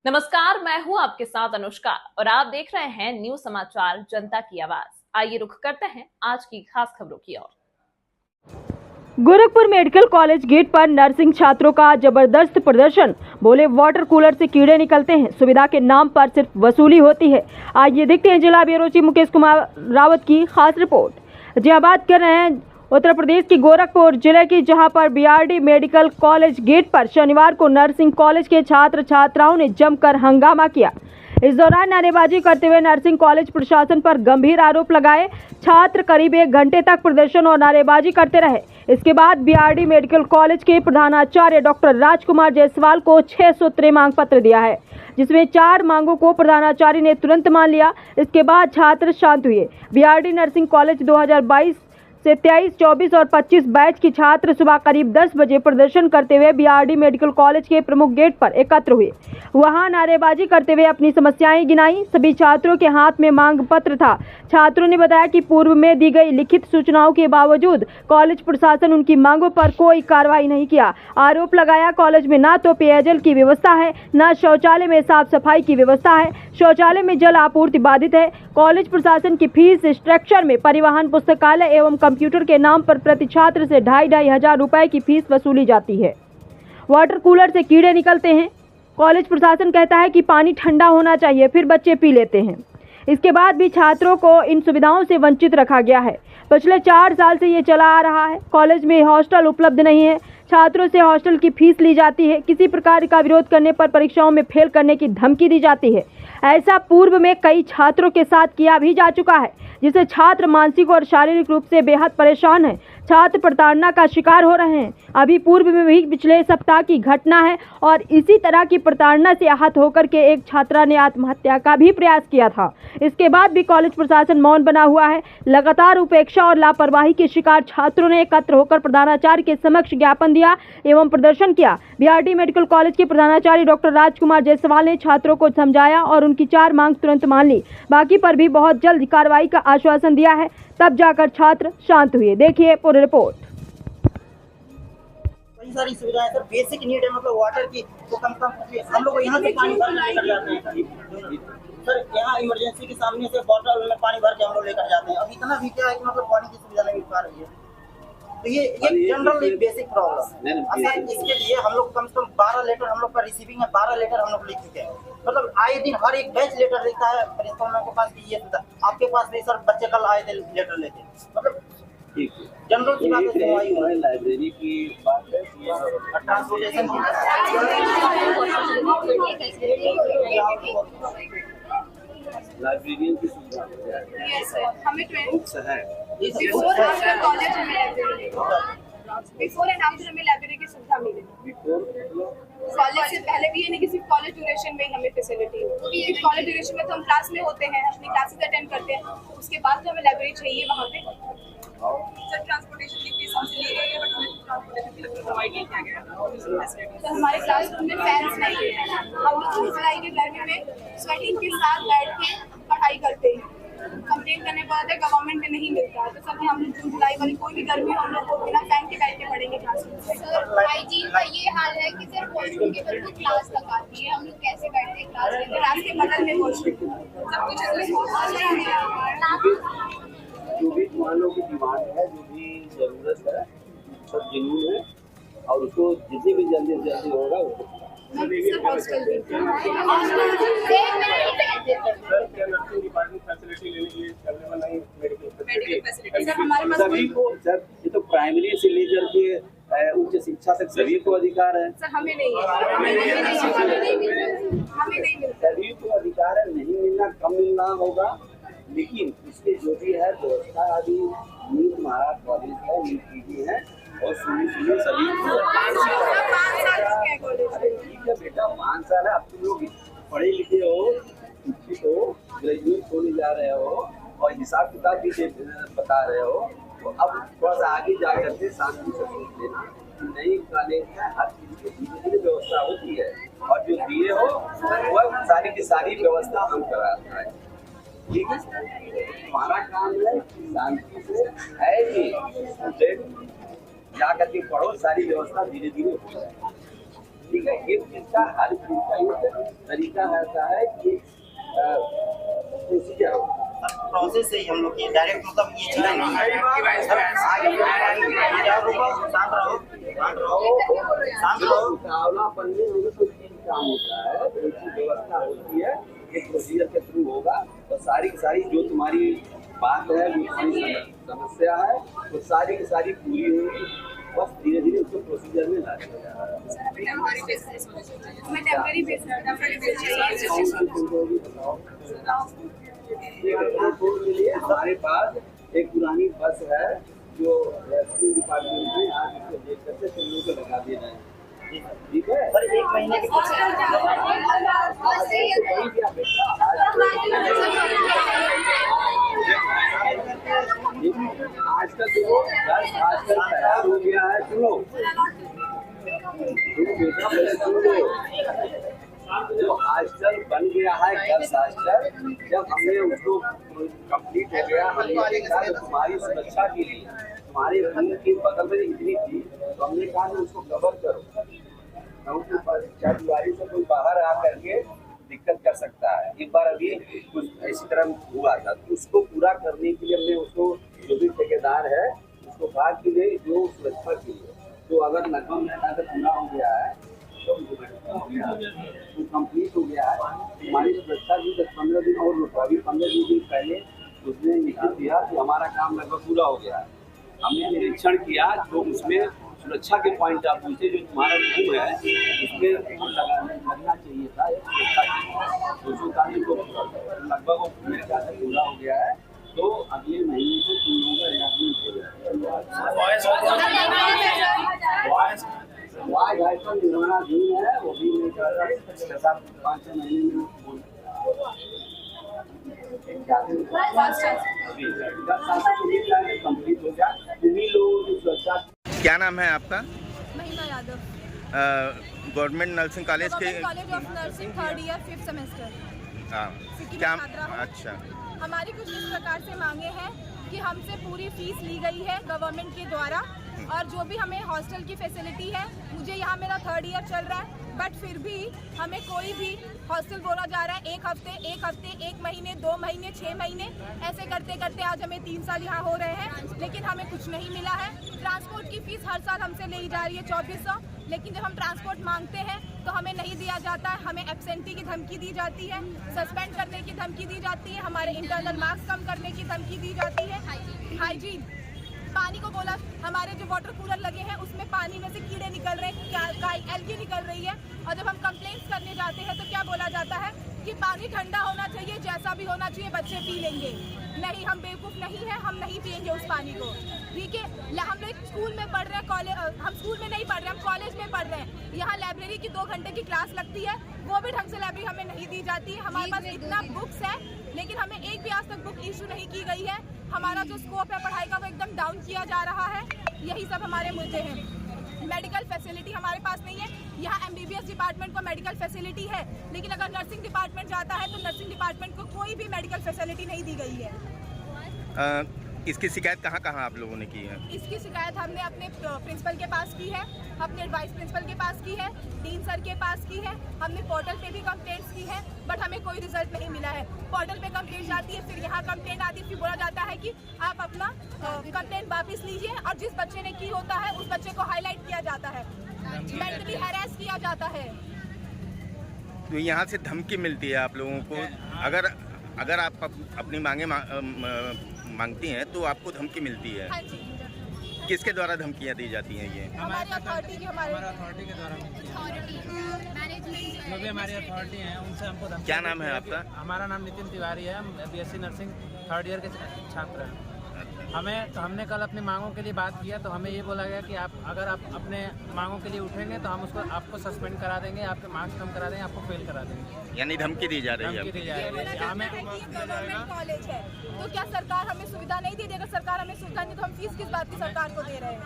नमस्कार, मैं हूं आपके साथ अनुष्का और आप देख रहे हैं न्यूज समाचार जनता की आवाज। आइए रुख करते हैं आज की खास खबरों की ओर। गोरखपुर मेडिकल कॉलेज गेट पर नर्सिंग छात्रों का जबरदस्त प्रदर्शन। बोले वाटर कूलर से कीड़े निकलते हैं, सुविधा के नाम पर सिर्फ वसूली होती है। आइए देखते हैं जिला ब्यूरो चीफ मुकेश कुमार रावत की खास रिपोर्ट। जी बात कर रहे हैं उत्तर प्रदेश की गोरखपुर जिले की, जहां पर बीआरडी मेडिकल कॉलेज गेट पर शनिवार को नर्सिंग कॉलेज के छात्र छात्राओं ने जमकर हंगामा किया। इस दौरान नारेबाजी करते हुए नर्सिंग कॉलेज प्रशासन पर गंभीर आरोप लगाए। छात्र करीब 1 घंटे तक प्रदर्शन और नारेबाजी करते रहे। इसके बाद बीआरडी मेडिकल कॉलेज के प्रधानाचार्य डॉक्टर राजकुमार जायसवाल को 6 सूत्रीय मांग पत्र दिया है, जिसमें 4 मांगों को प्रधानाचार्य ने तुरंत मान लिया। इसके बाद छात्र शांत हुए। बीआरडी नर्सिंग कॉलेज 2022 से 23, 24 और 25 बैच की छात्र सुबह करीब 10 बजे प्रदर्शन करते हुए बीआरडी मेडिकल कॉलेज के प्रमुख गेट पर एकत्र हुए। वहां नारेबाजी करते हुए अपनी समस्याएं गिनाई। सभी छात्रों के हाथ में मांग पत्र था। छात्रों ने बताया कि पूर्व में दी गई लिखित सूचनाओं के बावजूद कॉलेज प्रशासन उनकी मांगों पर कोई कार्रवाई नहीं किया। आरोप लगाया कॉलेज में न तो पेयजल की व्यवस्था है, न शौचालय में साफ सफाई की व्यवस्था है। शौचालय में जल आपूर्ति बाधित है। कॉलेज प्रशासन की फीस स्ट्रक्चर में परिवहन, पुस्तकालय एवं कंप्यूटर के नाम पर प्रति छात्र से 2,500 हजार रुपए की फीस वसूली जाती है। वाटर कूलर से कीड़े निकलते हैं। कॉलेज प्रशासन कहता है कि पानी ठंडा होना चाहिए, फिर बच्चे पी लेते हैं। इसके बाद भी छात्रों को इन सुविधाओं से वंचित रखा गया है। पिछले 4 साल से ये चला आ रहा है। कॉलेज में हॉस्टल उपलब्ध नहीं है। छात्रों से हॉस्टल की फीस ली जाती है। किसी प्रकार का विरोध करने पर परीक्षाओं में फेल करने की धमकी दी जाती है। ऐसा पूर्व में कई छात्रों के साथ किया भी जा चुका है, जिससे छात्र मानसिक और शारीरिक रूप से बेहद परेशान हैं। छात्र प्रताड़ना का शिकार हो रहे हैं। अभी पूर्व में भी पिछले सप्ताह की घटना है और इसी तरह की प्रताड़ना से आहत होकर के एक छात्रा ने आत्महत्या का भी प्रयास किया था। इसके बाद भी कॉलेज प्रशासन मौन बना हुआ है। लगातार उपेक्षा और लापरवाही के शिकार छात्रों ने एकत्र होकर प्रधानाचार्य के समक्ष ज्ञापन दिया एवं प्रदर्शन किया। बीआरडी मेडिकल कॉलेज के प्रधानाचार्य डॉक्टर राजकुमार जायसवाल ने छात्रों को समझाया और उनकी 4 मांग तुरंत मान ली। बाकी पर भी बहुत जल्द कार्रवाई का आश्वासन दिया है, तब जाकर छात्र शांत हुए। देखिए पूरी रिपोर्ट। कई सारी सुविधाएं सर, बेसिक नीड है, मतलब वाटर की तो कम हम लोग यहाँ से पानी भर लेकर जाते हैं सर। यहाँ इमरजेंसी के सामने से बॉटल में पानी भर के हम लोग लेकर जाते हैं। अब इतना भी क्या है कि मतलब पानी की सुविधा नहीं मिल पा रही है, तो ये जनरल एक बेसिक प्रॉब्लम है। इसके लिए हम लोग कम से कम 12 लेटर हम लोग का रिसीविंग है, 12 लेटर हम लोग लिख चुके हैं। मतलब आए दिन हर एक बैच लेटर लिखता है प्रिंसिपल के पास कि ये सुविधा आपके पास नहीं सर, बच्चे कल आए थे लेटर लेके। मतलब जनरल की बात है, लाइब्रेरी की बात है, ट्रांसपोर्टेशन लाइब्रेरियन की सुविधा हमें बुक्स है। बिफोर एंड आफ्टर हमें लाइब्रेरी की सुविधा मिली। कॉलेज से पहले भी ये नहीं कि सिर्फ कॉलेज ड्यूरेशन में ही हमें फैसिलिटी हो। कॉलेज ड्यूरेशन में तो हम क्लास में होते हैं, अपनी क्लासेस अटेंड करते हैं, उसके बाद जो हमें लाइब्रेरी चाहिए वहाँ पे सर ट्रांसपोर्टेशन की फीस हमसे ली गई है, बट हमें ट्रांसपोर्टेशन की लगभग प्रोवाइड नहीं किया गया। तो हमारे क्लासरूम में फैंस नहीं है। हम लोग जून जुलाई के गर्मी में स्वेटिंग के साथ बैठ के पढ़ाई करते हैं। कंप्लेन करने पर आता है गवर्नमेंट में नहीं मिलता, तो सब हम लोग जून जुलाई वाली कोई भी गर्मी हम लोग को बिना फैन के बैठ के पढ़ेंगे क्लासरूम में। सर हाइजीन का ये हाल है कि सिर्फ वॉशरूम के बल को क्लास तक आती है, हम लोग कैसे बैठते हैं क्लास में? क्लास के बगल में वॉशरूम सब कुछ जो भी वालों की डिमांड है, जो भी जरूरत है, सब जुनून है और उसको जितनी भी जल्दी से जल्दी होगा उसको सभी को सर, ये तो प्राइमरी से लेकर के उच्च शिक्षा तक सभी को अधिकार है। सर हमें नहीं है, हमें नहीं मिलता। सभी को अधिकार है, नहीं मिलना कम मिलना होगा, लेकिन इसके जो भी है व्यवस्था अभी नीट हमारा कॉलेज है, नीट पीजी है और सुनी सभी ठीक है बेटा, 5 साल है। अब तुम लोग पढ़े लिखे हो, शिक्षित हो, ग्रेजुएट होने जा रहे हो और हिसाब किताब भी बता रहे हो, तो अब थोड़ा सा आगे जा करके शांति से सोच लेना। नई कॉलेज में हर चीज की धीरे धीरे व्यवस्था होती है और जो दिए हो वह सारी की सारी व्यवस्था हम कराते हैं। ठीक है, हमारा काम है शांति से है कि जा करके पढ़ो, सारी व्यवस्था धीरे धीरे हो जाए। ठीक है, एक चीज का हर चीज का एक तरीका रहता है कि प्रोसीजर हो। प्रोसेस से ही हम लोग की डायरेक्ट मतलब ये चीज नहीं सर, आगे शांत रहो, शांत रहो, शांत रहो। उतावलापन में तो तीन काम होता है, एक व्यवस्था होती है, एक प्रोसीजर के थ्रू होगा, और सारी की सारी जो तुम्हारी बात है, जो तुम्हारी समस्या है, वो सारी की सारी पूरी होगी। बस धीरे धीरे उसको प्रोसीजर में ला दिया जा रहा है। हमारे पास एक पुरानी बस है जो रेस्क्यू डिपार्टमेंट में आज इसको देख करके चलने को लगा दे रहे हैं, ठीक है। सर 1 महीने के आजकल जो आजकल तैयार हो गया है, सुनो बेटा, पहले सुन लो। जो आजकल बन गया है गर्ल्स हॉस्टल, जब हमने उसको कंप्लीट हो गया, हमने देखा तो तुम्हारी सुरक्षा के लिए तुम्हारे घर के बगल में इतनी थी, तो हमने कहा कि उसको कवर करो, चारदीवारी से कोई बाहर आ करके दिक्कत कर सकता है। एक बार अभी कुछ इसी तरह हुआ था, तो उसको पूरा करने के लिए हमने उसको जो भी ठेकेदार है उसको कहा कि नहीं, जो सुरक्षा के लिए तो अगर लगभग अगर पूरा हो गया है तो कंप्लीट हो गया है, हमारी सुरक्षा भी 10-15 दिन और रुका, अभी 15 दिन पहले उसने लिखा दिया कि हमारा काम लगभग पूरा हो गया है। हमने निरीक्षण किया तो उसमें सुरक्षा के पॉइंट ऑफ व्यू से जो तुम्हारा रूम है उसमें लगना चाहिए था, सुरक्षा 240 को लगभग मेरे ख्याल से पूरा हो गया है। तो अगले महीने से तुम लोगों का एडजस्टमेंट हो जाएगा। निर्माणा दिन है, वो भी नहीं कर रहा, 5-6 महीने में 10 साल कंप्लीट हो जाए। तुम्ही लोग जो सुरक्षा। क्या नाम है आपका? महिमा यादव, गवर्नमेंट नर्सिंग कॉलेज के college of nursing 3rd year 5th semester. हाँ, सिक्किम क्या? में छात्रा हूँ। अच्छा, हमारी कुछ इस प्रकार से मांगे हैं कि हमसे पूरी फीस ली गई है गवर्नमेंट के द्वारा, और जो भी हमें हॉस्टल की फैसिलिटी है, मुझे यहाँ मेरा 3rd ईयर चल रहा है, बट फिर भी हमें कोई भी हॉस्टल बोला जा रहा है 1 हफ्ते 1 महीने 2 महीने 6 महीने ऐसे करते करते आज हमें 3 साल यहाँ हो रहे हैं, लेकिन हमें कुछ नहीं मिला है। ट्रांसपोर्ट की फीस हर साल हमसे ली जा रही है 2400, लेकिन जब हम ट्रांसपोर्ट मांगते हैं तो हमें नहीं दिया जाता है, हमें एब्सेंटी की धमकी दी जाती है, सस्पेंड करने की धमकी दी जाती है, हमारे इंटरनल मार्क्स कम करने की धमकी दी जाती है। हाइजीन, पानी को बोला, हमारे जो वाटर कूलर लगे हैं उसमें पानी में से कीड़े निकल रहे हैं, एल्गी निकल रही है, और जब हम कंप्लेंट्स करने जाते हैं तो क्या बोला जाता है कि पानी ठंडा होना चाहिए, जैसा भी होना चाहिए, बच्चे पी लेंगे। नहीं, हम बेवकूफ़ नहीं है, हम नहीं पियेंगे उस पानी को, ठीक है। हम लोग स्कूल में पढ़ रहे हैं, कॉलेज, हम स्कूल में नहीं पढ़ रहे, हम कॉलेज में पढ़ रहे हैं। यहाँ लाइब्रेरी की 2 घंटे की क्लास लगती है, वो भी ढंग से लाइब्रेरी हमें नहीं दी जाती है। हमारे पास इतना बुक्स है, लेकिन हमें एक भी आज तक बुक इशू नहीं की गई है। हमारा जो स्कोप है पढ़ाई का वो एकदम डाउन किया जा रहा है। यही सब हमारे मुद्दे हैं। मेडिकल फैसिलिटी हमारे पास नहीं है। यहाँ MBBS डिपार्टमेंट को मेडिकल फैसिलिटी है, लेकिन अगर नर्सिंग डिपार्टमेंट जाता है तो नर्सिंग डिपार्टमेंट को कोई भी मेडिकल फैसिलिटी नहीं दी गई है। इसकी शिकायत कहाँ आप लोगों ने की है? इसकी शिकायत हमने अपने प्रिंसिपल के पास की है, अपने वाइस प्रिंसिपल के पास की है, डीन सर के पास की है, हमने पोर्टल पे भी कंप्लेंट्स की है, बट हमें कोई रिजल्ट नहीं मिला है। पोर्टल पे कंप्लेंट आती है, फिर यहाँ कंप्लेंट आती है, फिर बोला जाता है कि आप अपना कंप्लेंट वापस लीजिए, और जिस बच्चे ने की होता है उस बच्चे को हाईलाइट किया जाता है, मेंटली हैरेस किया जाता है। तो यहाँ से धमकी मिलती है आप लोगों को? अगर आप अपनी मांगे मांगती हैं तो आपको धमकी मिलती है? हाँ जी। किसके द्वारा धमकियाँ दी जाती हैं ये? हमारी अथॉरिटी के द्वारा जो भी हमारी अथॉरिटी है उनसे हमको धमकी। क्या नाम है आपका? हमारा नाम नितिन तिवारी है, हम BSc नर्सिंग 3rd ईयर के छात्र हैं। हमने कल अपनी मांगों के लिए बात किया, तो हमें ये बोला गया कि अगर आप अपने मांगों के लिए उठेंगे तो हम आपको सस्पेंड करा देंगे, आपके मार्क्स कम करा देंगे, आपको फेल करा देंगे। यानी धमकी दी जा रही है? धमकी दी जा रही है। हमें गवर्नमेंट कॉलेज है, तो क्या सरकार हमें सुविधा नहीं दे देगी? अगर सरकार हमें सुविधा नहीं, तो हम फीस किस बात की सरकार को दे रहे हैं?